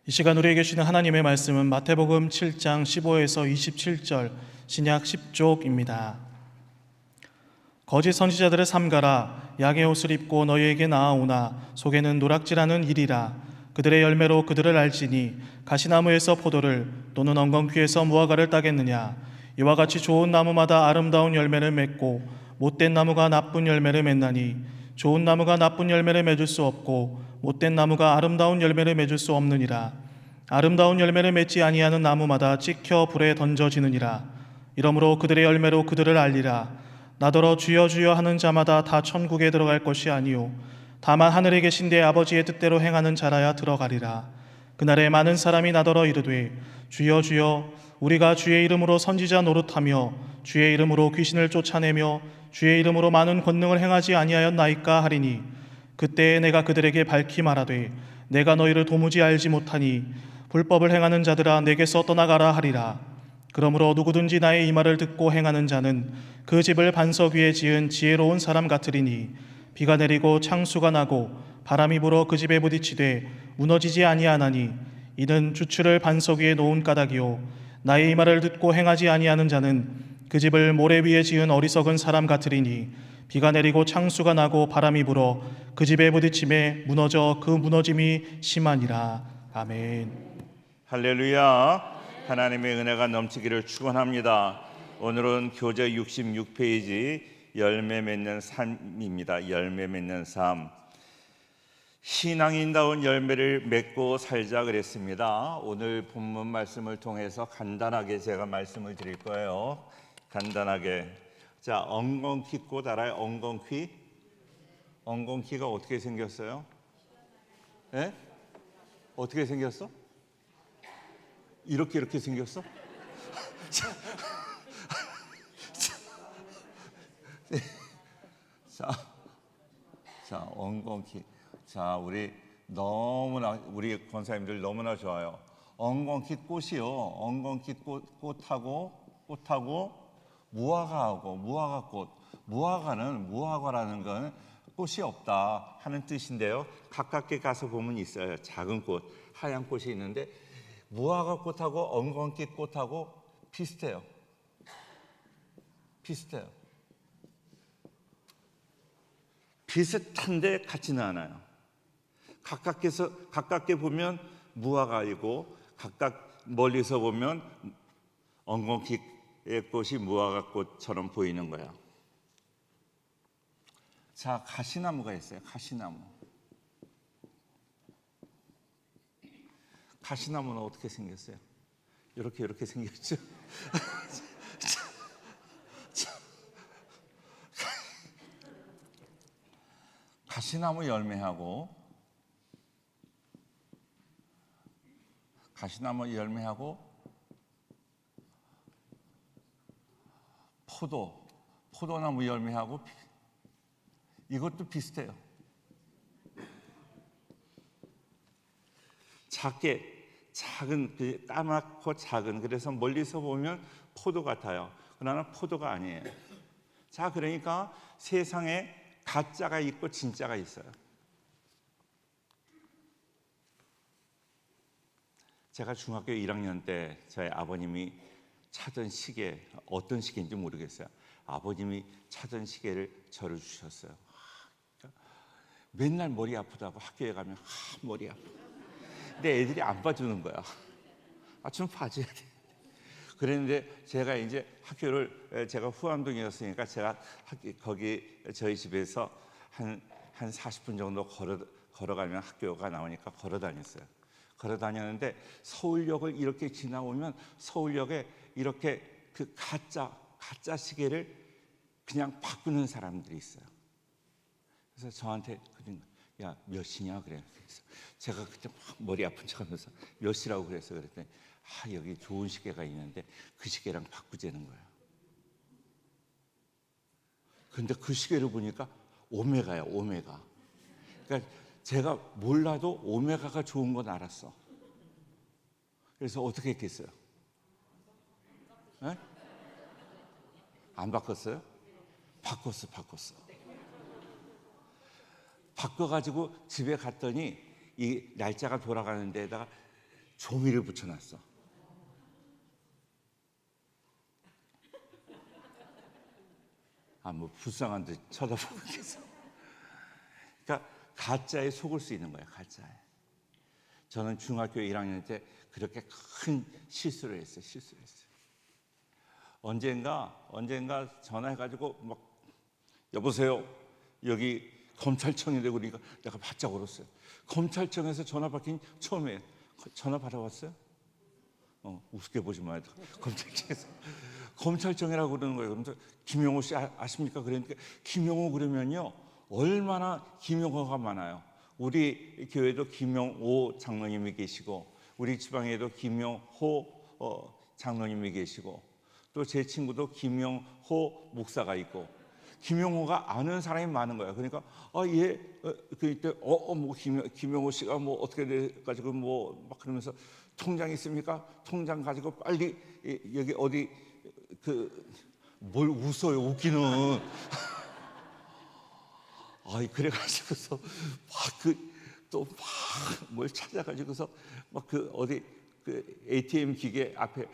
이 시간 우리에게 주시는 하나님의 말씀은 마태복음 7장 15에서 27절 신약 10쪽입니다. 거짓 선지자들을 삼가라. 양의 옷을 입고 너희에게 나아오나 속에는 노락질하는 일이라. 그들의 열매로 그들을 알지니 가시나무에서 포도를 또는 엉겅퀴에서 무화과를 따겠느냐. 이와 같이 좋은 나무마다 아름다운 열매를 맺고 못된 나무가 나쁜 열매를 맺나니 좋은 나무가 나쁜 열매를 맺을 수 없고 못된 나무가 아름다운 열매를 맺을 수 없느니라. 아름다운 열매를 맺지 아니하는 나무마다 찍혀 불에 던져지느니라. 이러므로 그들의 열매로 그들을 알리라. 나더러 주여 주여 하는 자마다 다 천국에 들어갈 것이 아니요 다만 하늘에 계신 내 아버지의 뜻대로 행하는 자라야 들어가리라. 그날에 많은 사람이 나더러 이르되 주여 주여 우리가 주의 이름으로 선지자 노릇하며 주의 이름으로 귀신을 쫓아내며 주의 이름으로 많은 권능을 행하지 아니하였나이까 하리니 그때에 내가 그들에게 밝히 말하되 내가 너희를 도무지 알지 못하니 불법을 행하는 자들아 내게서 떠나가라 하리라. 그러므로 누구든지 나의 이 말을 듣고 행하는 자는 그 집을 반석 위에 지은 지혜로운 사람 같으리니 비가 내리고 창수가 나고 바람이 불어 그 집에 부딪히되 무너지지 아니하나니 이는 주추를 반석 위에 놓은 까닭이요 나의 이 말을 듣고 행하지 아니하는 자는 그 집을 모래 위에 지은 어리석은 사람 같으리니 비가 내리고 창수가 나고 바람이 불어 그 집에 부딪힘에 무너져 그 무너짐이 심하니라. 아멘. 할렐루야. 하나님의 은혜가 넘치기를 축원합니다. 오늘은 교재 66페이지 열매 맺는 삶입니다. 열매 맺는 삶. 신앙인다운 열매를 맺고 살자 그랬습니다. 오늘 본문 말씀을 통해서 간단하게 제가 말씀을 드릴 거예요. 간단하게. 자, 엉겅퀴 꽃 알아요? 엉겅퀴? 엉겅퀴가 어떻게 생겼어요? 예? 어떻게 생겼어? 이렇게 생겼어? 자, 엉겅퀴. 자, 우리 권사님들 너무나 좋아요. 엉겅퀴 꽃이요. 엉겅퀴 꽃하고 무화과하고 무화과꽃. 무화과라는 건 꽃이 없다 하는 뜻인데요. 가깝게 가서 보면 있어요. 작은 꽃, 하얀 꽃이 있는데 무화과 꽃하고 엉겅퀴 꽃하고 비슷해요. 비슷한데 같지는 않아요. 가깝게 보면 무화과이고 멀리서 보면 엉겅퀴의 꽃이 무화과 꽃처럼 보이는 거예요. 자, 가시나무가 있어요. 가시나무는 어떻게 생겼어요? 이렇게 생겼죠. 가시나무 열매하고 포도나무 열매하고 이것도 비슷해요. 작은 까맣고 작은, 그래서 멀리서 보면 포도 같아요. 그러나 포도가 아니에요. 자, 그러니까 세상에 가짜가 있고 진짜가 있어요. 제가 중학교 1학년 때 저희 아버님이 차던 시계, 어떤 시계인지 모르겠어요. 아버님이 차던 시계를 저를 주셨어요. 맨날 머리 아프다고 학교에 가면 머리 아파. 근데 애들이 안 봐주는 거야. 좀 봐줘야 돼. 그랬는데 제가 이제 제가 후암동이었으니까 제가 거기 저희 집에서 한 40분 정도 걸어가면 학교가 나오니까 걸어 다녔는데 서울역을 이렇게 지나오면 서울역에 이렇게 그 가짜 시계를 그냥 바꾸는 사람들이 있어요. 그래서 저한테 야, 몇 시냐 그래. 그래서 제가 그때 막 머리 아픈 척하면서 몇 시라고 그랬더니 여기 좋은 시계가 있는데 그 시계랑 바꾸자는 거예요. 근데 그 시계를 보니까 오메가야, 오메가. 그러니까 제가 몰라도 오메가가 좋은 건 알았어. 그래서 어떻게 했겠어요? 네? 안 바꿨어요? 바꿨어. 바꿔가지고 집에 갔더니 이 날짜가 돌아가는 데다가 종이를 붙여놨어. 뭐 불쌍한 듯 쳐다보고 계속. 그러니까 가짜에 속을 수 있는 거예요. 가짜에. 저는 중학교 1학년 때 그렇게 큰 실수를 했어요. 언젠가 전화해가지고 막 여보세요. 여기 검찰청인데 그러니까 내가 바짝 울었어요. 검찰청에서 전화 받긴 처음이에요. 전화 받아봤어요? 우습게 보지 마요. 검찰청이라고 그러는 거예요. 그러면서 김용호 씨 아십니까? 그러니까 김용호 그러면요 얼마나 김용호가 많아요. 우리 교회도 김용호 장로님이 계시고 우리 지방에도 김용호 장로님이 계시고 또 제 친구도 김용호 목사가 있고 김용호가 아는 사람이 많은 거예요. 그러니까 예 그때 뭐 김용호 씨가 뭐 어떻게 돼 가지고 뭐 막 그러면서 통장 있습니까? 통장 가지고 빨리 여기 어디 뭘 웃어요? 웃기는. 그래가지고서 또 막 뭘 찾아가지고서 막 어디 ATM 기계 앞에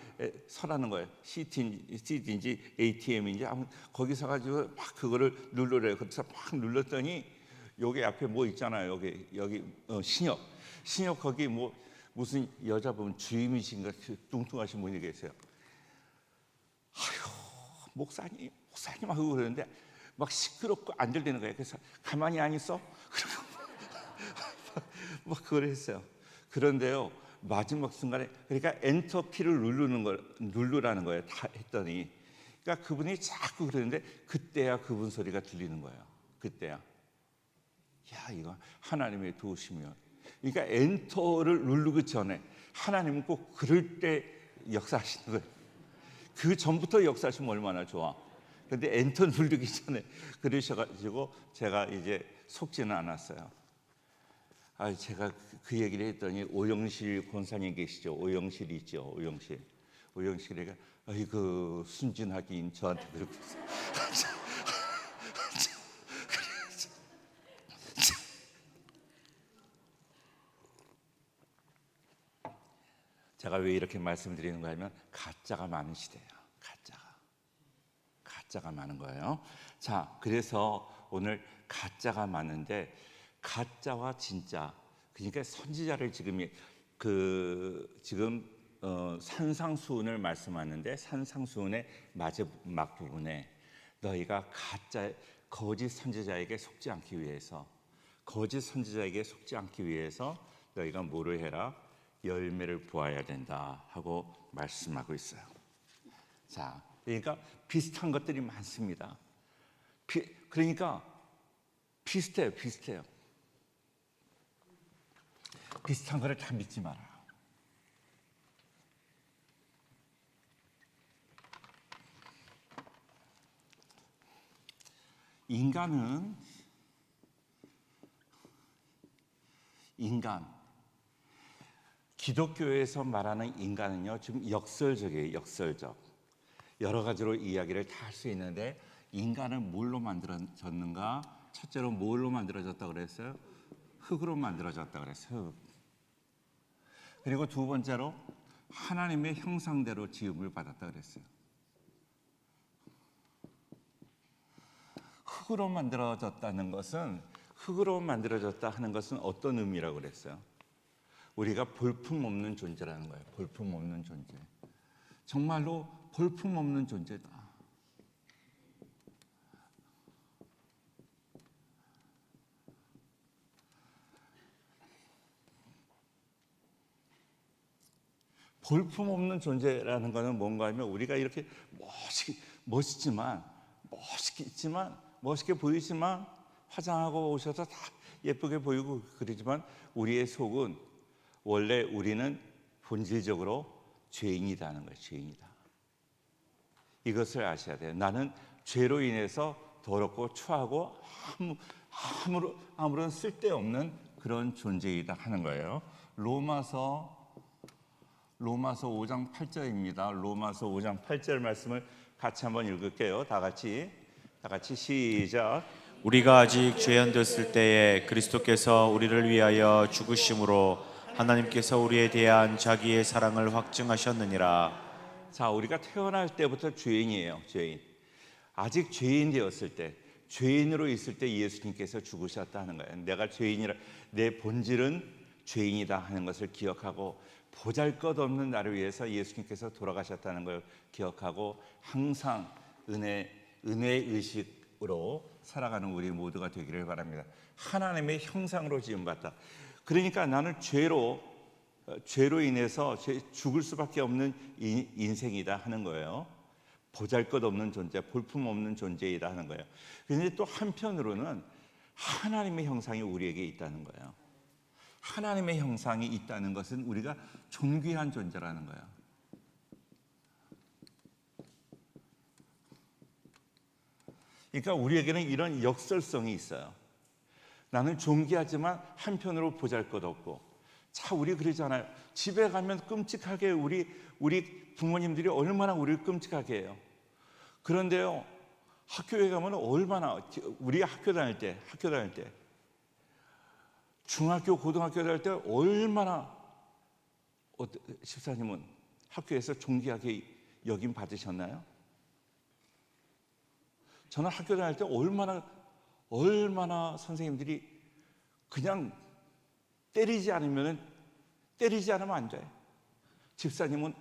서라는 거예요. CD인지 ATM인지 아무튼 거기 서가지고 막 그거를 누르래요. 그래서 막 눌렀더니 여기 앞에 뭐 있잖아요. 여기 신협 거기 뭐 무슨 여자분 주임이신가 뚱뚱하신 분이 계세요. 목사님 하고 그러는데 막 시끄럽고 안 들리는 거예요. 그래서 가만히 안 있어? 막 그걸 했어요. 그런데요 마지막 순간에 그러니까 엔터 키를 누르라는 거예요. 다 했더니 그러니까 그분이 자꾸 그러는데 그때야 그분 소리가 들리는 거예요. 그때야 야 이거 하나님의 도우시면 그러니까 엔터를 누르기 전에 하나님은 꼭 그럴 때 역사하시는 거예요. 그 전부터 역사하시면 얼마나 좋아. 그런데 엔터 누르기 전에 그러셔가지고 제가 이제 속지는 않았어요. 제가 그 얘기를 했더니 오영실 권사님 계시죠. 오영실 있죠. 오영실이가 아이고 순진하긴 저한테 그러고 있어요. 제가 왜 이렇게 말씀드리는 거냐면 가짜가 많은 시대예요. 가짜가 많은 거예요. 자, 그래서 오늘 가짜가 많은데 가짜와 진짜 그러니까 선지자를 지금 산상수훈을 말씀하는데 산상수훈의 마지막 부분에 너희가 거짓 선지자에게 속지 않기 위해서 너희가 뭐를 해라? 열매를 보아야 된다 하고 말씀하고 있어요. 자, 그러니까 비슷한 것들이 많습니다. 그러니까 비슷해요. 비슷한 거를 다 믿지 마라. 인간 기독교에서 말하는 인간은요 좀 역설적이에요. 역설적 여러 가지로 이야기를 다 할 수 있는데 인간은 뭘로 만들어졌는가? 첫째로 뭘로 만들어졌다 그랬어요? 흙으로 만들어졌다 그랬어요. 흙. 그리고 두 번째로 하나님의 형상대로 지음을 받았다 그랬어요. 흙으로 만들어졌다 하는 것은 어떤 의미라고 그랬어요? 우리가 볼품없는 존재라는 거예요. 볼품없는 존재. 정말로 볼품없는 존재다. 볼품없는 존재라는 것은 뭔가 하면 우리가 이렇게 멋있게 보이지만 화장하고 오셔서 다 예쁘게 보이고 그러지만 우리의 속은 원래 우리는 본질적으로 죄인이라는 거예요. 죄인이다. 이것을 아셔야 돼요. 나는 죄로 인해서 더럽고 추하고 아무런 쓸데없는 그런 존재이다 하는 거예요. 로마서 5장 8절입니다. 로마서 5장 8절 말씀을 같이 한번 읽을게요. 다 같이 시작. 우리가 아직 죄인되었을 때에 그리스도께서 우리를 위하여 죽으심으로 하나님께서 우리에 대한 자기의 사랑을 확증하셨느니라. 자, 우리가 태어날 때부터 죄인이에요. 죄인. 아직 죄인 되었을 때, 죄인으로 있을 때 예수님께서 죽으셨다 하는 거예요. 내가 죄인이라, 내 본질은 죄인이다 하는 것을 기억하고, 보잘것없는 나를 위해서 예수님께서 돌아가셨다는 걸 기억하고, 항상 은혜 의식으로 살아가는 우리 모두가 되기를 바랍니다. 하나님의 형상으로 지음받다. 그러니까 나는 죄로 인해서 죽을 수밖에 없는 인생이다 하는 거예요. 보잘것없는 존재, 볼품없는 존재이다 하는 거예요. 그런데 또 한편으로는 하나님의 형상이 우리에게 있다는 거예요. 하나님의 형상이 있다는 것은 우리가 존귀한 존재라는 거예요. 그러니까 우리에게는 이런 역설성이 있어요. 나는 존귀하지만 한편으로 보잘것없고. 자, 우리 그러잖아요. 집에 가면 끔찍하게 우리 부모님들이 얼마나 우리를 끔찍하게 해요. 그런데요, 학교에 가면 얼마나, 우리 학교 다닐 때 중학교, 고등학교 다닐 때 얼마나, 집사님은 학교에서 존귀하게 여김 받으셨나요? 저는 학교 다닐 때 얼마나 선생님들이 그냥 때리지 않으면 안 돼. 집사님은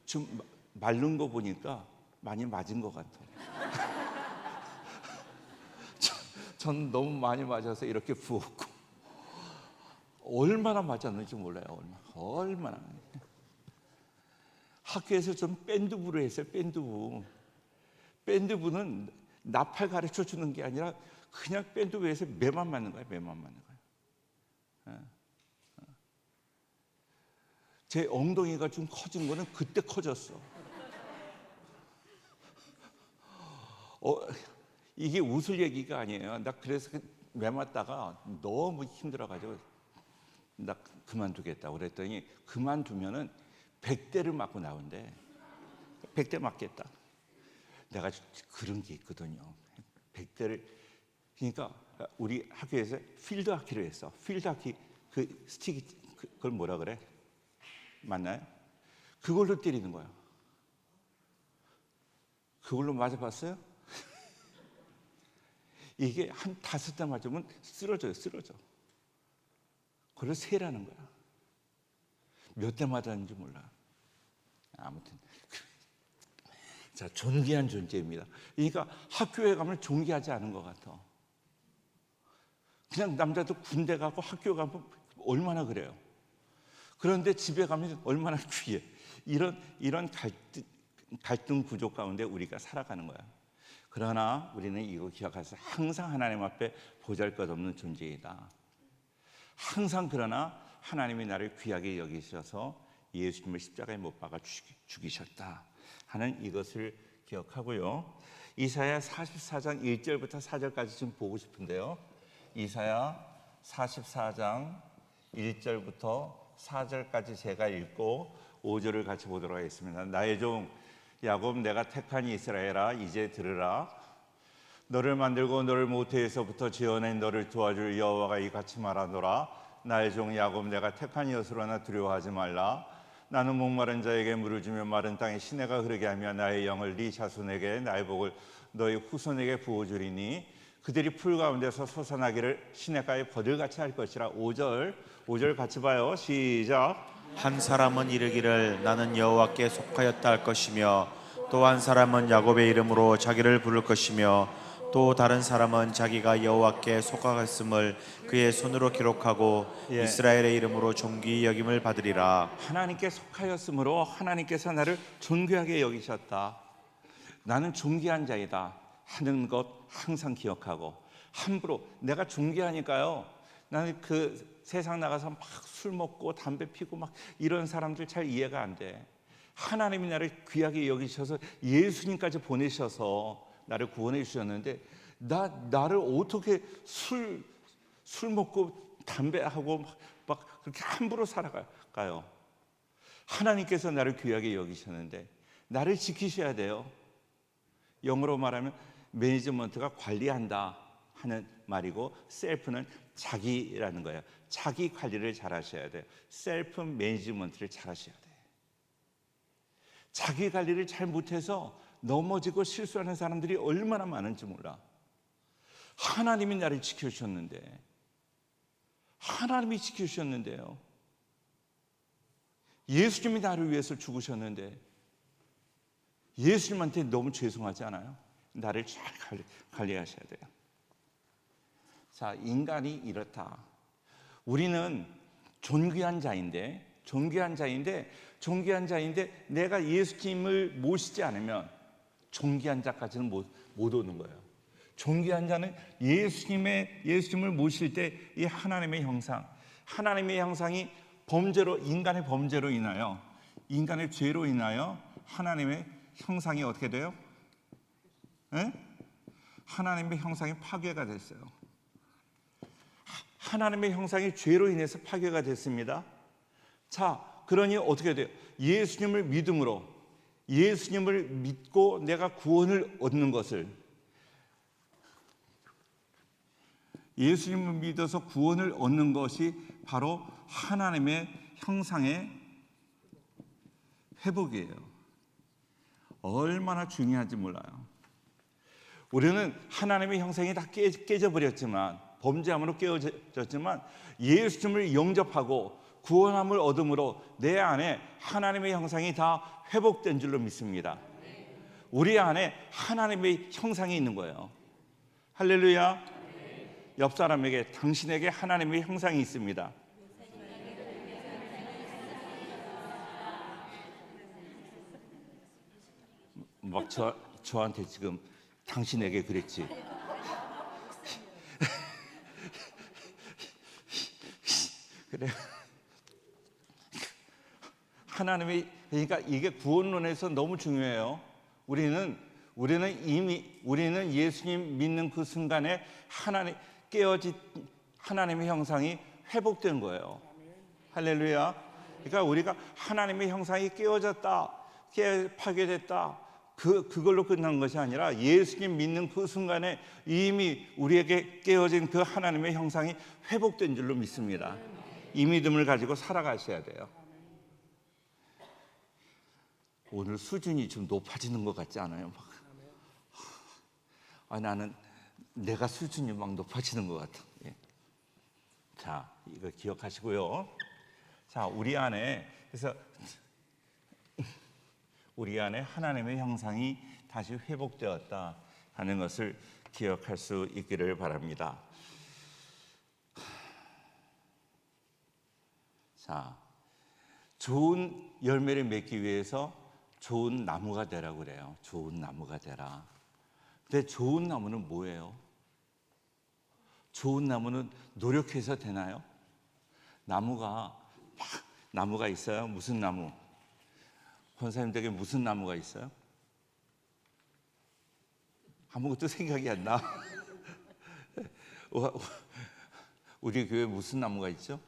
좀 마른 거 보니까 많이 맞은 것 같아. 전 너무 많이 맞아서 이렇게 부었고, 얼마나 맞았는지 몰라요. 얼마나. 학교에서 좀 밴드부를 했어요. 밴드부는 나팔 가르쳐 주는 게 아니라 그냥 밴드부에서 매만 맞는 거예요. 제 엉덩이가 좀 커진 거는 그때 커졌어. 이게 웃을 얘기가 아니에요. 나 그래서 매 맞다가 너무 힘들어가지고 나 그만두겠다 그랬더니, 그만두면은 100대를 맞고 나온대. 100대 맞겠다. 내가 그런 게 있거든요. 100대를. 그러니까 우리 학교에서 필드 하키를 했어. 필드 하키, 그 스틱이, 그걸 뭐라 그래? 맞나요? 그걸로 때리는 거야. 그걸로 맞아봤어요? 이게 한 5대 맞으면 쓰러져. 그걸 세라는 거야. 몇 대 맞았는지 몰라. 아무튼 자, 존귀한 존재입니다. 그러니까 학교에 가면 존귀하지 않은 것 같아. 그냥 남자도 군대 가고 학교 가면 얼마나 그래요. 그런데 집에 가면 얼마나 귀해. 이런 갈등 구조 가운데 우리가 살아가는 거야. 그러나 우리는 이거 기억하세요. 항상 하나님 앞에 보잘것없는 존재이다. 항상. 그러나 하나님이 나를 귀하게 여기셔서 예수님을 십자가에 못 박아 죽이셨다 하는 이것을 기억하고요. 이사야 44장 1절부터 4절까지 좀 보고 싶은데요. 이사야 44장 1절부터 4절까지 제가 읽고 5절을 같이 보도록 하겠습니다. 나의 종 야곱, 내가 택한 이스라엘아, 이제 들으라. 너를 만들고 너를 모태에서부터 지어낸 너를 도와줄 여호와가 이같이 말하노라. 나의 종 야곱, 내가 택한 이것으로나 두려워하지 말라. 나는 목마른 자에게 물을 주며 마른 땅에 시내가 흐르게 하며 나의 영을 네 자손에게, 나의 복을 너희 후손에게 부어주리니 그들이 풀 가운데서 솟아나기를 시냇가에 버들같이 할 것이라. 5절 같이 봐요. 시작. 한 사람은 이르기를 나는 여호와께 속하였다 할 것이며, 또 한 사람은 야곱의 이름으로 자기를 부를 것이며, 또 다른 사람은 자기가 여호와께 속하였음을 그의 손으로 기록하고 이스라엘의 이름으로 존귀히 여김을 받으리라. 하나님께 속하였으므로 하나님께서 나를 존귀하게 여기셨다. 나는 존귀한 자이다 하는 것 항상 기억하고, 함부로 내가 존귀하니까요, 나는 그 세상 나가서 막 술 먹고 담배 피고 막 이런 사람들 잘 이해가 안 돼. 하나님이 나를 귀하게 여기셔서 예수님까지 보내셔서 나를 구원해 주셨는데, 나를 어떻게 술 먹고 담배하고 막 그렇게 함부로 살아가요. 하나님께서 나를 귀하게 여기셨는데 나를 지키셔야 돼요. 영어로 말하면 매니지먼트가 관리한다 하는 말이고, 셀프는 자기라는 거예요. 자기 관리를 잘 하셔야 돼요. 셀프 매니지먼트를 잘 하셔야 돼요. 자기 관리를 잘 못해서 넘어지고 실수하는 사람들이 얼마나 많은지 몰라. 하나님이 나를 지켜주셨는데, 하나님이 지켜주셨는데요. 예수님이 나를 위해서 죽으셨는데 예수님한테 너무 죄송하지 않아요? 나를 잘 관리하셔야 돼요. 자, 인간이 이렇다. 우리는 존귀한 자인데 내가 예수님을 모시지 않으면 존귀한 자까지는 못 오는 거예요. 존귀한 자는 예수님을 모실 때 이 하나님의 형상이 인간의 범죄로 인하여, 인간의 죄로 인하여 하나님의 형상이 어떻게 돼요? 하나님의 형상이 파괴가 됐어요. 하나님의 형상이 죄로 인해서 파괴가 됐습니다. 자, 그러니 어떻게 돼요? 예수님을 믿고 내가 구원을 얻는 것을, 예수님을 믿어서 구원을 얻는 것이 바로 하나님의 형상의 회복이에요. 얼마나 중요한지 몰라요. 우리는 하나님의 형상이 다 깨져버렸지만, 범죄함으로 깨어졌지만, 예수님을 영접하고 구원함을 얻음으로 내 안에 하나님의 형상이 다 회복된 줄로 믿습니다. 우리 안에 하나님의 형상이 있는 거예요. 할렐루야. 옆 사람에게, 당신에게 하나님의 형상이 있습니다. 막 저한테 지금 당신에게 그랬지. 그래. 그러니까 이게 구원론에서 너무 중요해요. 우리는 예수님 믿는 그 순간에 깨어진 하나님의 형상이 회복된 거예요. 할렐루야. 그러니까 우리가 하나님의 형상이 파괴됐다, 그걸로 끝난 것이 아니라 예수님 믿는 그 순간에 이미 우리에게 깨어진 그 하나님의 형상이 회복된 줄로 믿습니다. 이 믿음을 가지고 살아가셔야 돼요. 오늘 수준이 좀 높아지는 것 같지 않아요? 나는 내가 수준이 막 높아지는 것 같아. 예. 자, 이거 기억하시고요. 자, 우리 안에 하나님의 형상이 다시 회복되었다 하는 것을 기억할 수 있기를 바랍니다. 자, 좋은 열매를 맺기 위해서 좋은 나무가 되라고 그래요. 좋은 나무가 되라. 근데 좋은 나무는 뭐예요? 좋은 나무는 노력해서 되나요? 나무가 있어요. 무슨 나무? 권사님들에게 무슨 나무가 있어요? 아무것도 생각이 안 나. 우리 교회에 무슨 나무가 있죠?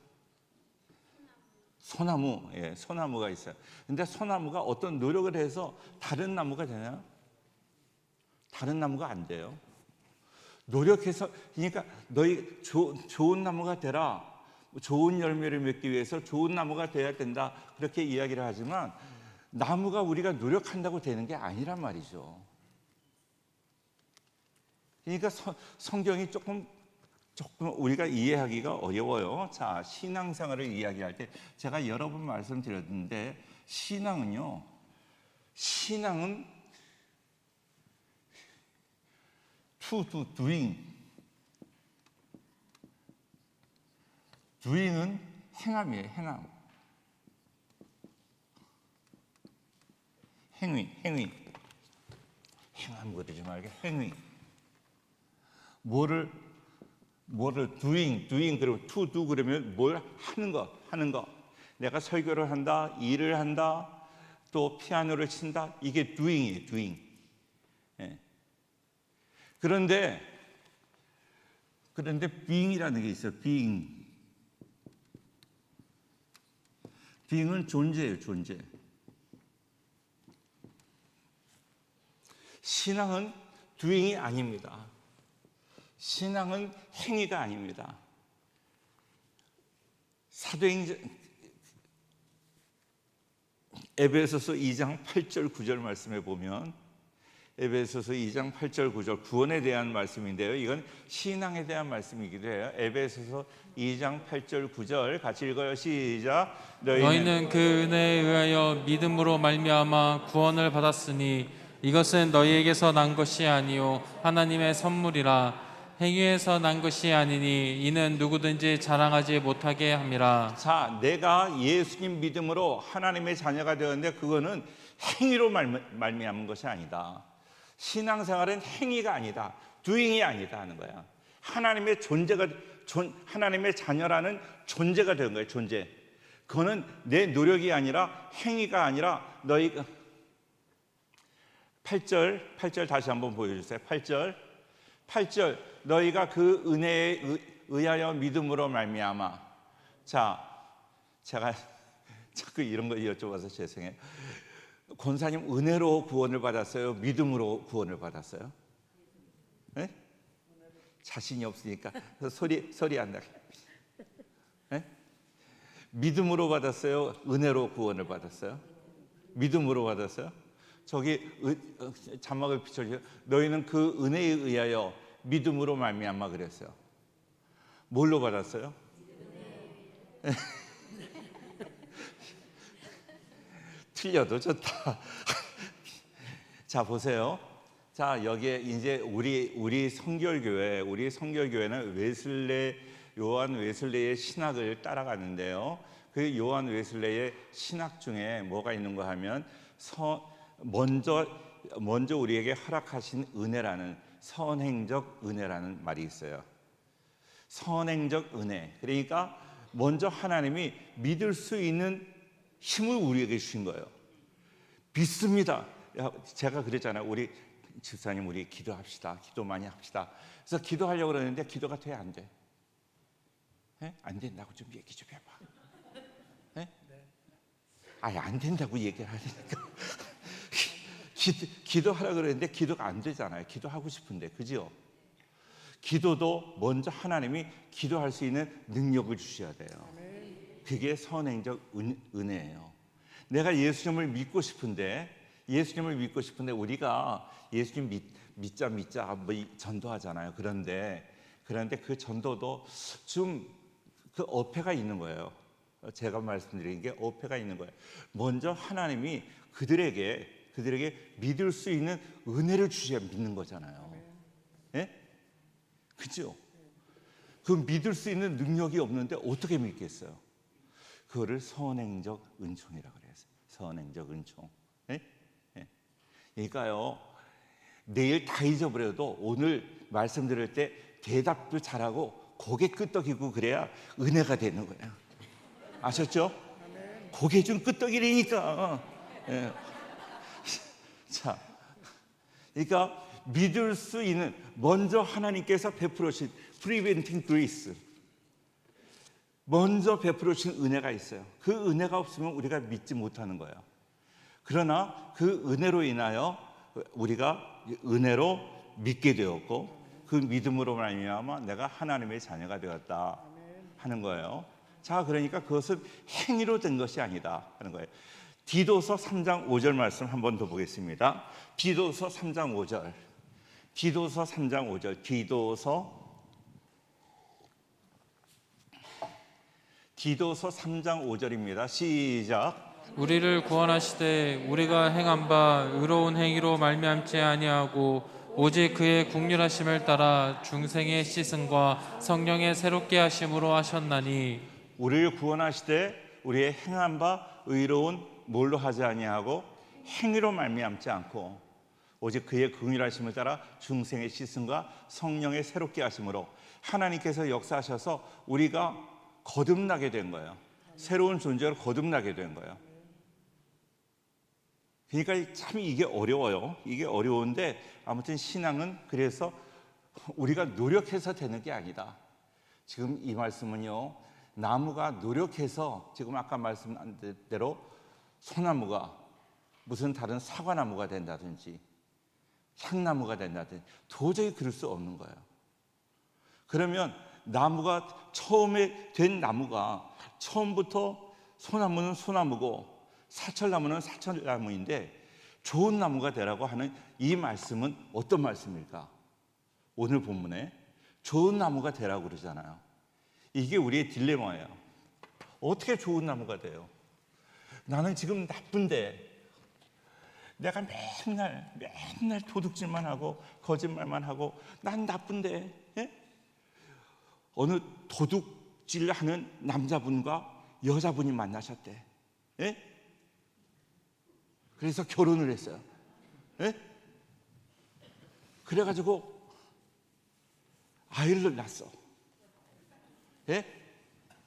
소나무. 예, 소나무가 있어요. 근데 소나무가 어떤 노력을 해서 다른 나무가 되나요? 다른 나무가 안 돼요. 노력해서, 그러니까 너희 좋은 나무가 되라, 좋은 열매를 맺기 위해서 좋은 나무가 돼야 된다, 그렇게 이야기를 하지만 나무가 우리가 노력한다고 되는 게 아니란 말이죠. 그러니까 성경이 조금 우리가 이해하기가 어려워요. 자, 신앙생활을 이야기할 때 제가 여러 번 말씀드렸는데, 신앙은 to doing. doing은 행함이에요. 행위. 행함 그러지 말고 행위. 뭐를 doing 그러면 to do 그러면 뭘 하는 거. 내가 설교를 한다, 일을 한다, 또 피아노를 친다. 이게 doing이에요. doing. 예. 그런데 being이라는 게 있어요. being은 존재예요. 존재. 신앙은 doing이 아닙니다. 신앙은 행위가 아닙니다. 사도행전 에베소서 2장 8절 9절 말씀에 보면, 에베소서 2장 8절 9절 구원에 대한 말씀인데요, 이건 신앙에 대한 말씀이기도 해요. 에베소서 2장 8절 9절 같이 읽어요. 시작. 너희는 그 은혜에 의하여 믿음으로 말미암아 구원을 받았으니 이것은 너희에게서 난 것이 아니요 하나님의 선물이라. 행위에서 난 것이 아니니 이는 누구든지 자랑하지 못하게 함이라. 자, 내가 예수님 믿음으로 하나님의 자녀가 되었는데 그거는 행위로 말미암은 것이 아니다. 신앙생활은 행위가 아니다, doing이 아니다 하는 거야. 하나님의 하나님의 자녀라는 존재가 되는 거예요. 존재. 그거는 내 노력이 아니라, 행위가 아니라, 너희가 8절 다시 한번 보여주세요. 8절 너희가 그 은혜에 의하여 믿음으로 말미암아. 자, 제가 자꾸 이런 거 여쭤봐서 죄송해요. 권사님, 은혜로 구원을 받았어요? 믿음으로 구원을 받았어요? 네? 자신이 없으니까 소리 안 나게. 네? 믿음으로 받았어요? 은혜로 구원을 받았어요? 믿음으로 받았어요? 저기 자막을 비춰주세요. 너희는 그 은혜에 의하여 믿음으로 말미암아 그랬어요. 뭘로 받았어요? 틀려도 좋다. 자, 보세요. 자, 여기에 이제 우리 성결교회는 요한 웨슬레의 신학을 따라가는데요. 그 요한 웨슬레의 신학 중에 뭐가 있는가 하면 먼저 우리에게 허락하신 은혜라는, 선행적 은혜라는 말이 있어요. 선행적 은혜. 그러니까 먼저 하나님이 믿을 수 있는 힘을 우리에게 주신 거예요. 믿습니다. 제가 그랬잖아요. 우리 집사님, 우리 기도합시다. 기도 많이 합시다. 그래서 기도하려고 그러는데 기도가 돼, 안 돼? 네? 안 된다고 좀 얘기 좀 해봐. 네? 아예 안 된다고 얘기를 하니까 기도하려고 그러는데 기도가 안 되잖아요. 기도하고 싶은데, 그죠? 기도도 먼저 하나님이 기도할 수 있는 능력을 주셔야 돼요. 그게 선행적 은혜예요. 내가 예수님을 믿고 싶은데 우리가 예수님 믿자 뭐 전도하잖아요. 그런데 그 전도도 좀 그 어폐가 있는 거예요. 제가 말씀드린 게 어폐가 있는 거예요. 먼저 하나님이 그들에게 믿을 수 있는 은혜를 주셔야 믿는 거잖아요. 예? 그죠? 그 믿을 수 있는 능력이 없는데 어떻게 믿겠어요? 그거를 선행적 은총이라고 그래요. 선행적 은총. 예? 예. 그러니까요, 내일 다 잊어버려도 오늘 말씀 들을 때 대답도 잘하고 고개 끄덕이고 그래야 은혜가 되는 거예요. 아셨죠? 고개 좀 끄덕이라니까. 예. 자, 그러니까 믿을 수 있는, 먼저 하나님께서 베풀어 주신 preventing grace, 먼저 베풀어 주신 은혜가 있어요. 그 은혜가 없으면 우리가 믿지 못하는 거예요. 그러나 그 은혜로 인하여 우리가 은혜로 믿게 되었고, 그 믿음으로 말미암아 내가 하나님의 자녀가 되었다 하는 거예요. 자, 그러니까 그것은 행위로 된 것이 아니다 하는 거예요. 디도서 3장 5절 말씀 한 번 더 보겠습니다. 디도서 3장 5절. 디도서 3장 5절. 디도서 3장 5절입니다. 시작. 우리를 구원하시되 우리가 행한 바 의로운 행위로 말미암지 아니하고 오직 그의 국률하심을 따라 중생의 씻음과 성령의 새롭게 하심으로 하셨나니. 우리를 구원하시되 우리의 행한 바 의로운 뭘로 하지 아니하고 행위로 말미암지 않고 오직 그의 긍휼하심을 따라 중생의 씻음과 성령의 새롭게 하심으로 하나님께서 역사하셔서 우리가 거듭나게 된 거예요. 새로운 존재로 거듭나게 된 거예요. 그러니까 참 이게 어려워요. 이게 어려운데 아무튼 신앙은 그래서 우리가 노력해서 되는 게 아니다. 지금 이 말씀은요, 나무가 노력해서, 지금 아까 말씀한 대로 소나무가 무슨 다른 사과나무가 된다든지 향나무가 된다든지 도저히 그럴 수 없는 거예요. 그러면 나무가 처음에 된 나무가 처음부터 소나무는 소나무고 사철나무는 사철나무인데 좋은 나무가 되라고 하는 이 말씀은 어떤 말씀일까? 오늘 본문에 좋은 나무가 되라고 그러잖아요. 이게 우리의 딜레마예요. 어떻게 좋은 나무가 돼요? 나는 지금 나쁜데 내가 맨날 도둑질만 하고 거짓말만 하고 난 나쁜데, 예? 어느 도둑질하는 남자분과 여자분이 만나셨대. 예? 그래서 결혼을 했어요. 예? 그래가지고 아이를 낳았어. 예?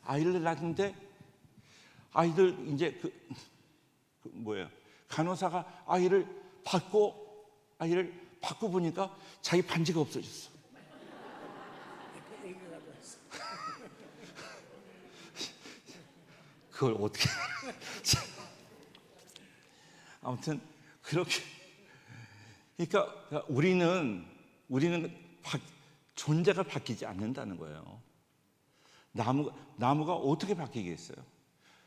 아이를 낳았는데 아이들 이제 뭐예요? 간호사가 아이를 받고 보니까 자기 반지가 없어졌어. 그걸 어떻게? 아무튼 그렇게. 그러니까 우리는 존재가 바뀌지 않는다는 거예요. 나무가 어떻게 바뀌겠어요?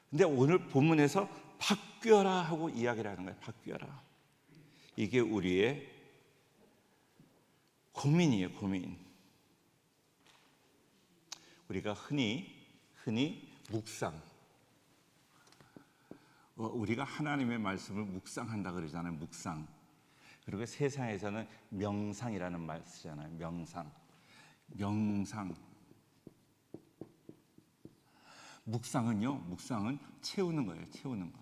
근데 오늘 본문에서 바뀌어라 하고 이야기를 하는 거예요. 바뀌어라. 이게 우리의 고민이에요. 고민. 우리가 흔히 묵상, 우리가 하나님의 말씀을 묵상한다 그러잖아요. 묵상. 그리고 세상에서는 명상이라는 말 쓰잖아요. 명상. 묵상은 채우는 거예요. 채우는 거.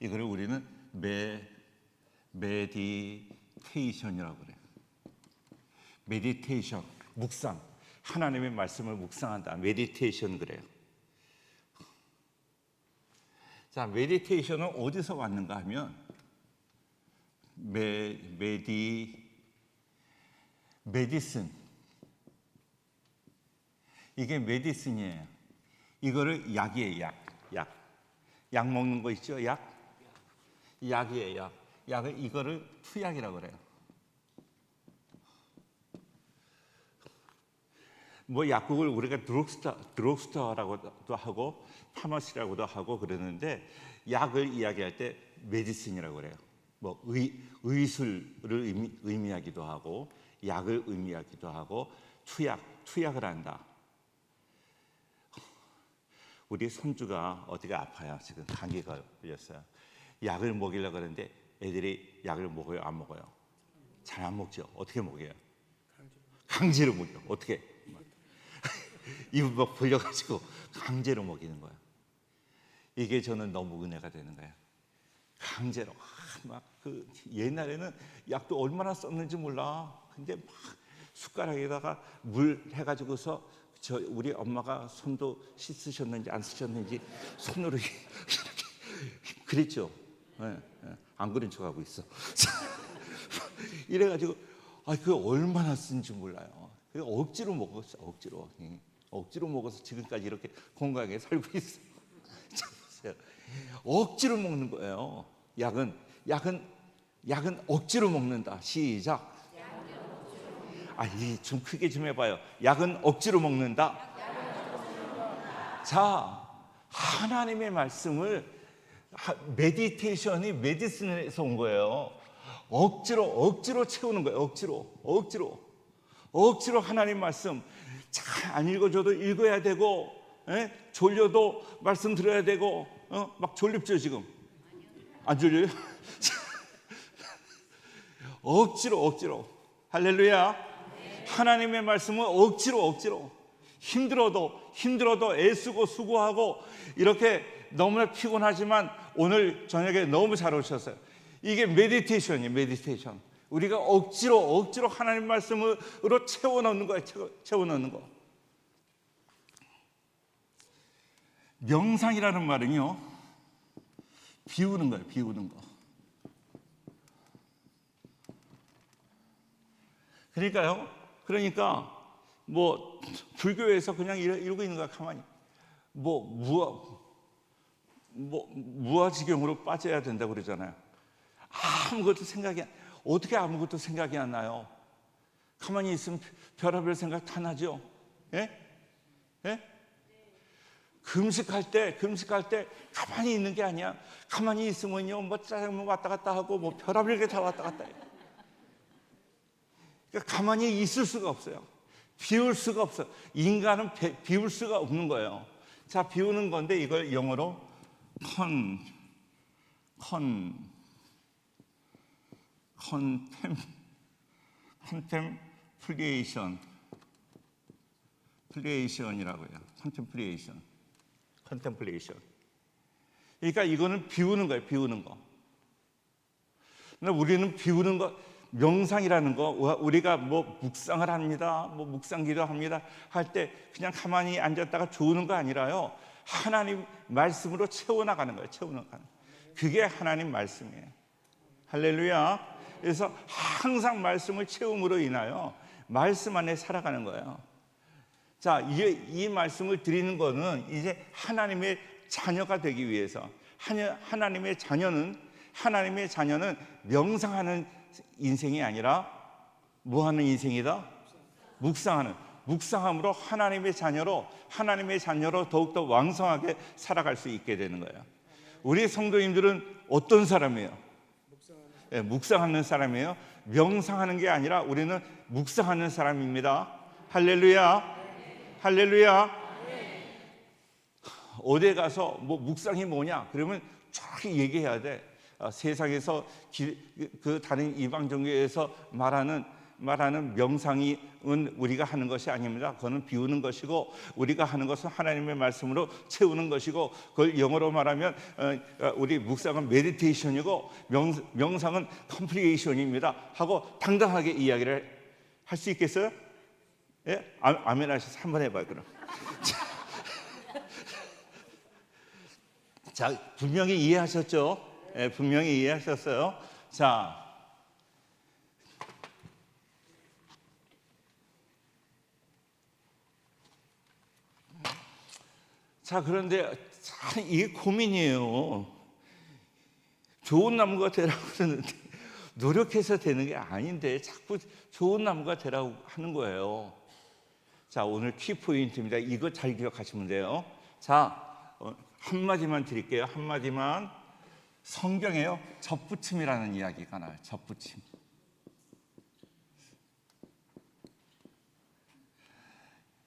이거를 우리는 메디테이션이라고 그래요. 메디테이션, 묵상. 하나님의 말씀을 묵상한다. 메디테이션 그래요. 자, 메디테이션은 어디서 왔는가 하면 메디슨. 이게 메디슨이에요. 이거를 약이에요. 약 먹는 거 있죠? 약이에요. 약을 이거를 투약이라고 그래요. 뭐 약국을 우리가 드럭스토어라고도 하고 파마시라고도 하고 그러는데 약을 이야기할 때 메디슨이라고 그래요. 뭐 의술을 의미하기도 하고 약을 의미하기도 하고 투약을 한다. 우리 손주가 어디가 아파요. 지금 감기가 걸렸어요. 약을 먹이려고 하는데 애들이 약을 먹어요? 안 먹어요? 잘 안 먹죠. 어떻게 먹여요? 강제로 먹여. 어떻게? 입을 막 벌려가지고 강제로 먹이는 거예요. 이게 저는 너무 은혜가 되는 거예요. 강제로 옛날에는 약도 얼마나 썼는지 몰라. 근데 막 숟가락에다가 물 해가지고서 우리 엄마가 손도 씻으셨는지 안 쓰셨는지 손으로 이렇게 그랬죠. 안 그런 척하고 있어. 이래가지고 그거 얼마나 쓴지 몰라요. 억지로 먹었어. 억지로 먹어서 지금까지 이렇게 건강하게 살고 있어요. 억지로 먹는 거예요. 약은 억지로 먹는다. 시작. 좀 크게 좀 해봐요. 약은 억지로 먹는다. 자, 하나님의 말씀을 메디테이션이 메디슨에서 온 거예요. 억지로 채우는 거예요. 억지로 하나님 말씀 잘 안 읽어줘도 읽어야 되고, 졸려도 말씀 들어야 되고, 막 졸립죠 지금? 안 졸려요? 억지로. 할렐루야. 하나님의 말씀은 억지로 힘들어도 애쓰고 수고하고 이렇게 너무나 피곤하지만 오늘 저녁에 너무 잘 오셨어요. 이게 메디테이션이에요. 메디테이션. 우리가 억지로 하나님 말씀으로 채워넣는 거예요. 채워넣는 거. 명상이라는 말은요, 비우는 거예요. 비우는 거. 그러니까 뭐 불교에서 그냥 이러고 있는 거야. 가만히 무아지경으로 빠져야 된다고 그러잖아요. 어떻게 아무것도 생각이 안 나요? 가만히 있으면 별의별 생각 다 나죠. 예? 예? 금식할 때 가만히 있는 게 아니야. 가만히 있으면요, 뭐 짜장면 왔다 갔다 하고 뭐 별의별 게 다 왔다 갔다 해요. 그러니까 가만히 있을 수가 없어요. 비울 수가 없어요. 인간은 비울 수가 없는 거예요. 자, 비우는 건데 이걸 영어로 컨템플레이션이라고 해요. 컨템플레이션. 그러니까 이거는 비우는 거예요. 비우는 거. 근데 우리는 비우는 거, 명상이라는 거, 우리가 뭐 묵상을 합니다, 뭐 묵상기도 합니다 할 때 그냥 가만히 앉았다가 좋는 거 아니라요, 하나님 말씀으로 채워나가는 거예요. 채워나가는. 그게 하나님 말씀이에요. 할렐루야. 그래서 항상 말씀을 채움으로 인하여 말씀 안에 살아가는 거예요. 자, 이 말씀을 드리는 거는 이제 하나님의 자녀가 되기 위해서, 하나님의 자녀는 명상하는 인생이 아니라 뭐 하는 인생이다? 묵상함으로 하나님의 자녀로 더욱더 왕성하게 살아갈 수 있게 되는 거예요. 우리 성도님들은 어떤 사람이에요? 묵상하는 사람이에요. 명상하는 게 아니라 우리는 묵상하는 사람입니다. 할렐루야. 할렐루야. 어디에 가서 뭐 묵상이 뭐냐 그러면 저렇게 얘기해야 돼. 세상에서 그 다른 이방 종교에서 말하는 명상은 우리가 하는 것이 아닙니다. 그거는 비우는 것이고, 우리가 하는 것은 하나님의 말씀으로 채우는 것이고, 그걸 영어로 말하면 우리 묵상은 메디테이션이고 명상은 컴플리에이션입니다 하고 당당하게 이야기를 할 수 있겠어요? 예? 아멘 하셔서 한번 해봐요. 그럼. 자, 분명히 이해하셨죠? 예, 분명히 이해하셨어요. 자, 그런데 참 이게 고민이에요. 좋은 나무가 되라고 그러는데 노력해서 되는 게 아닌데 자꾸 좋은 나무가 되라고 하는 거예요. 자, 오늘 키포인트입니다. 이거 잘 기억하시면 돼요. 자, 한마디만 드릴게요. 한마디만. 성경에요, 접붙임이라는 이야기가 나와요. 접붙임.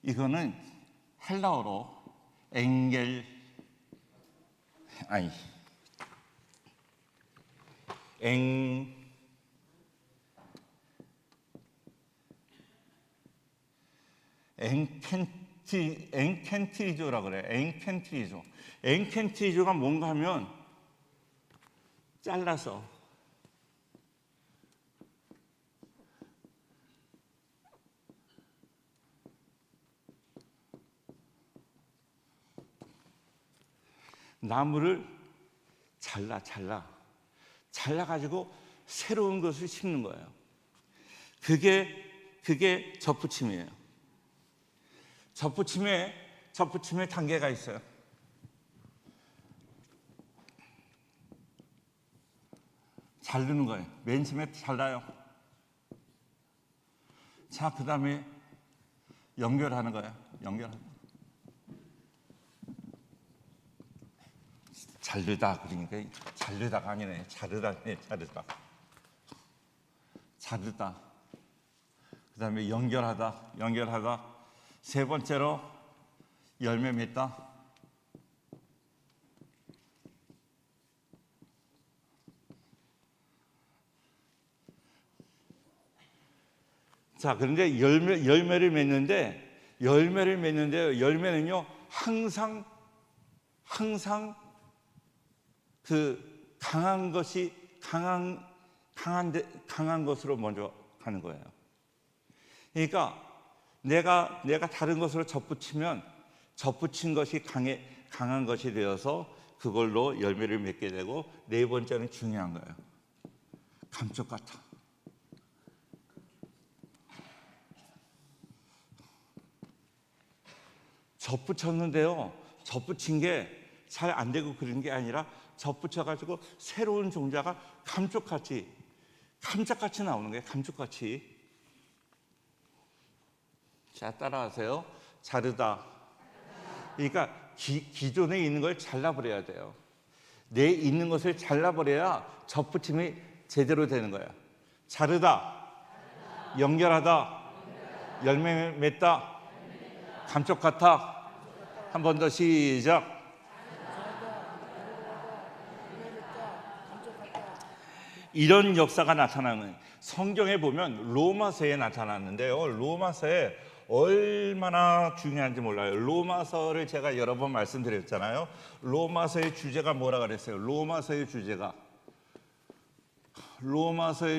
이거는 헬라어로 엔켄트리조라고 그래요. 엔켄트리조가 뭔가 하면 잘라서 나무를 잘라가지고 새로운 것을 심는 거예요. 그게 접붙임이에요. 접붙임에 단계가 있어요. 자르는 거예요. 맨 처음에 잘라요. 자, 그 다음에 연결하는 거예요. 자르다 그러니까 자르다가 아니네. 자르다. 그 다음에 연결하다. 세 번째로 열매 맺다. 자, 그런데 열매를 맺는데 열매는요 항상 그 강한 것으로 먼저 가는 거예요. 그러니까 내가 다른 것으로 접붙이면 접붙인 것이 강한 것이 되어서 그걸로 열매를 맺게 되고, 네 번째는 중요한 거예요. 감쪽 같아. 접붙였는데요, 접붙인 게 잘 안 되고 그런 게 아니라 접붙여가지고 새로운 종자가 감쪽같이 나오는 거예요. 감쪽같이. 자, 따라하세요. 자르다. 그러니까 기존에 있는 걸 잘라버려야 돼요. 내 있는 것을 잘라버려야 접붙임이 제대로 되는 거야. 자르다, 연결하다, 열매 맺다, 감쪽 같아. 한 번 더 시작. 이런 역사가 나타나는, 성경에 보면 로마서에 나타났는데요. 로마서에 얼마나 중요한지 몰라요. 로마서를 제가 여러 번 말씀드렸잖아요. 로마서의 주제가 뭐라 그랬어요? 로마서의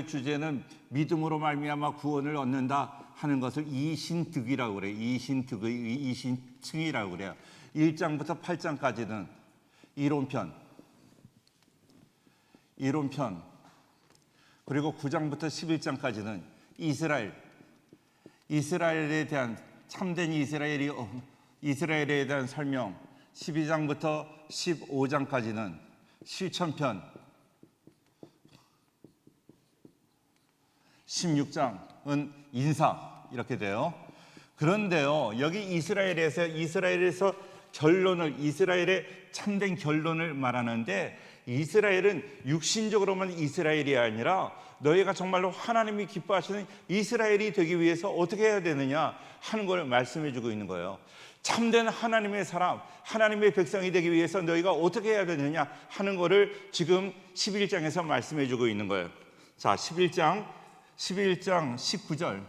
주제는 믿음으로 말미암아 구원을 얻는다 하는 것을 이신득이라고 그래요. 이신층이라고 그래요. 1장부터 8장까지는 이론편, 그리고 9장부터 11장까지는 이스라엘에 대한, 참된 이스라엘에 대한 설명, 12장부터 15장까지는 실천편, 16장은 인사, 이렇게 돼요. 그런데요, 여기 이스라엘에서 결론을, 이스라엘의 참된 결론을 말하는데, 이스라엘은 육신적으로만 이스라엘이 아니라 너희가 정말로 하나님이 기뻐하시는 이스라엘이 되기 위해서 어떻게 해야 되느냐 하는 걸 말씀해 주고 있는 거예요. 참된 하나님의 사람, 하나님의 백성이 되기 위해서 너희가 어떻게 해야 되느냐 하는 거를 지금 11장에서 말씀해 주고 있는 거예요. 자, 11장 19절,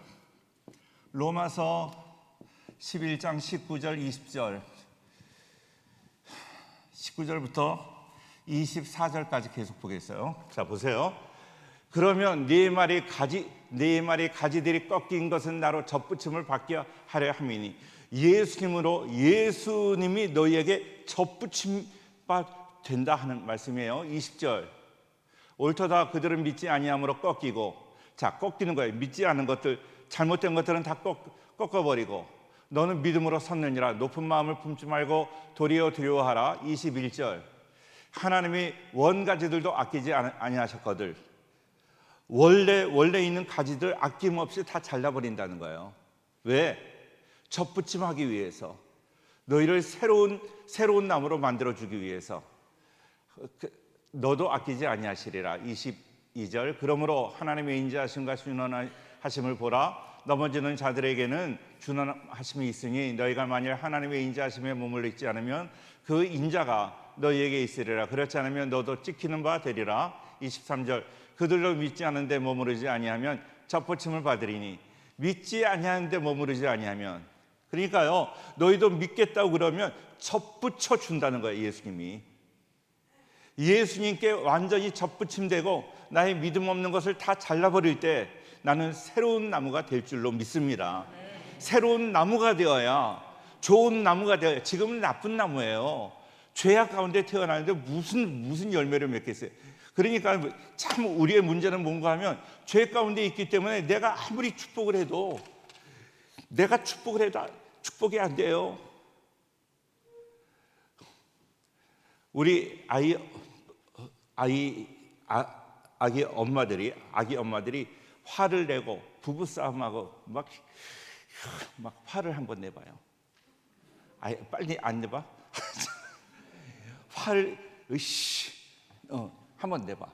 로마서 11장 19절 20절, 19절부터 24절까지 계속 보겠어요. 자, 보세요. 그러면 네 마리 가지들이 꺾인 것은 나로 접붙임을 받게 하려 함이니, 예수님이 너희에게 접붙임 된다 하는 말씀이에요. 20절, 옳도다 그들은 믿지 아니함으로 꺾이고, 자, 꺾이는 거예요. 믿지 않은 것들, 잘못된 것들은 다 꺾어버리고, 너는 믿음으로 섰느니라. 높은 마음을 품지 말고 도리어 두려워하라. 21절, 하나님이 원가지들도 아끼지 아니하셨거들, 원래 있는 가지들 아낌없이 다 잘라버린다는 거예요. 왜? 접붙임하기 위해서, 너희를 새로운 나무로 만들어주기 위해서. 너도 아끼지 아니하시리라. 22절, 그러므로 하나님의 인자하심과 준원하심을 보라. 넘어지는 자들에게는 준원하심이 있으니 너희가 만일 하나님의 인자하심에 머물러 있지 않으면 그 인자가 너희에게 있으리라. 그렇지 않으면 너도 찍히는 바 되리라. 23절, 그들로 믿지 않은데 머무르지 아니하면 접붙임을 받으리니, 믿지 아니하는데 머무르지 아니하면, 그러니까요, 너희도 믿겠다고 그러면 접붙여 준다는 거예요. 예수님께 완전히 접붙임되고 나의 믿음 없는 것을 다 잘라버릴 때 나는 새로운 나무가 될 줄로 믿습니다. 새로운 나무가 되어야, 좋은 나무가 되어야. 지금은 나쁜 나무예요. 죄악 가운데 태어나는데 무슨 열매를 맺겠어요. 그러니까 참 우리의 문제는 뭔가 하면, 죄 가운데 있기 때문에 내가 아무리 축복을 해도 축복이 안 돼요. 우리 아기 엄마들이 화를 내고 부부싸움하고 막 화를 한번 내봐요. 빨리 안 내봐. 화를 한번 내봐.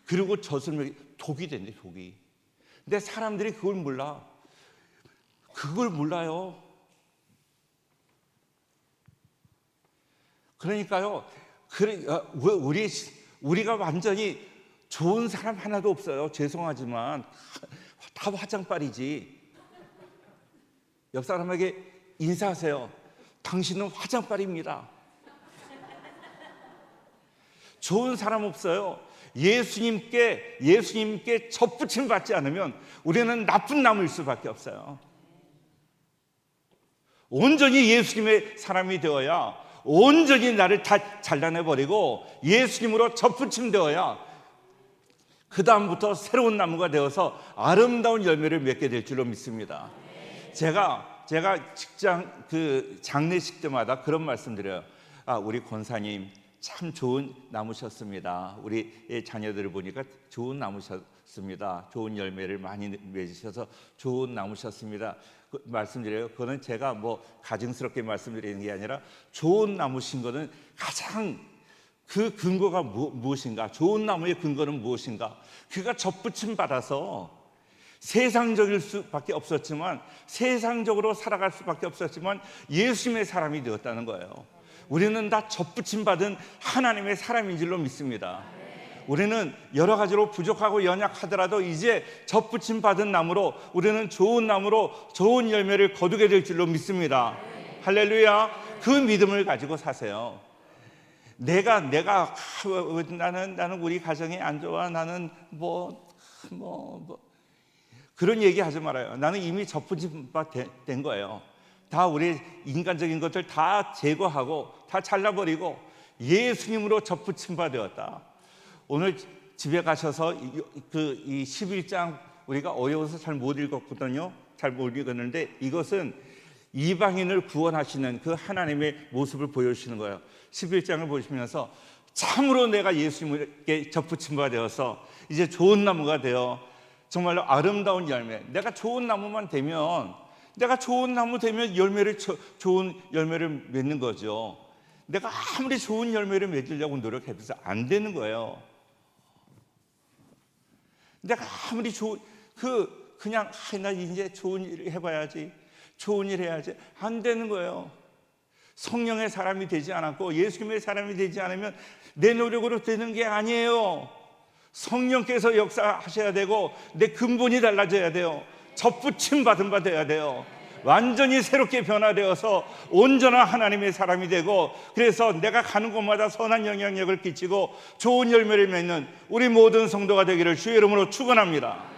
그리고 젖을 독이 된대, 독이. 근데 사람들이 그걸 몰라요. 그러니까요, 우리가 완전히 좋은 사람 하나도 없어요. 죄송하지만 다 화장빨이지. 옆 사람에게 인사하세요. 당신은 화장빨입니다. 좋은 사람 없어요. 예수님께 접붙임 받지 않으면 우리는 나쁜 나무일 수밖에 없어요. 온전히 예수님의 사람이 되어야, 온전히 나를 다 잘라내버리고 예수님으로 접붙임 되어야 그 다음부터 새로운 나무가 되어서 아름다운 열매를 맺게 될 줄로 믿습니다. 제가 직장 장례식 때마다 그런 말씀드려요. 우리 권사님 참 좋은 나무셨습니다. 우리 자녀들을 보니까 좋은 나무셨어요. 습니다. 좋은 열매를 많이 맺으셔서 좋은 나무셨습니다. 말씀드려요. 그거는 제가 뭐 가증스럽게 말씀드리는 게 아니라 좋은 나무신 거는 가장 그 근거가 무엇인가? 좋은 나무의 근거는 무엇인가? 그가 접붙임 받아서 세상적일 수밖에 없었지만, 세상적으로 살아갈 수밖에 없었지만 예수님의 사람이 되었다는 거예요. 우리는 다 접붙임 받은 하나님의 사람인 줄로 믿습니다. 우리는 여러 가지로 부족하고 연약하더라도 이제 접붙임 받은 나무로, 우리는 좋은 나무로 좋은 열매를 거두게 될 줄로 믿습니다. 할렐루야. 그 믿음을 가지고 사세요. 나는 우리 가정이 안 좋아, 나는 그런 얘기 하지 말아요. 나는 이미 접붙임 된 거예요. 다 우리 인간적인 것들 다 제거하고 다 잘라버리고 예수님으로 접붙임 되었다. 오늘 집에 가셔서 이 11장 우리가 어려워서 잘 못 읽었거든요. 잘 못 읽었는데 이것은 이방인을 구원하시는 그 하나님의 모습을 보여주시는 거예요. 11장을 보시면서 참으로 내가 예수님께 접붙임 되어서 이제 좋은 나무가 되어 정말로 아름다운 열매, 내가 좋은 나무만 되면, 내가 좋은 나무 되면 좋은 열매를 맺는 거죠. 내가 아무리 좋은 열매를 맺으려고 노력해도 안 되는 거예요. 내가 아무리 나 이제 좋은 일을 해봐야지, 좋은 일 해야지, 안 되는 거예요. 성령의 사람이 되지 않았고 예수님의 사람이 되지 않으면 내 노력으로 되는 게 아니에요. 성령께서 역사하셔야 되고 내 근본이 달라져야 돼요. 접붙임 받은 바 돼야 돼요. 완전히 새롭게 변화되어서 온전한 하나님의 사람이 되고, 그래서 내가 가는 곳마다 선한 영향력을 끼치고 좋은 열매를 맺는 우리 모든 성도가 되기를 주의 이름으로 축원합니다.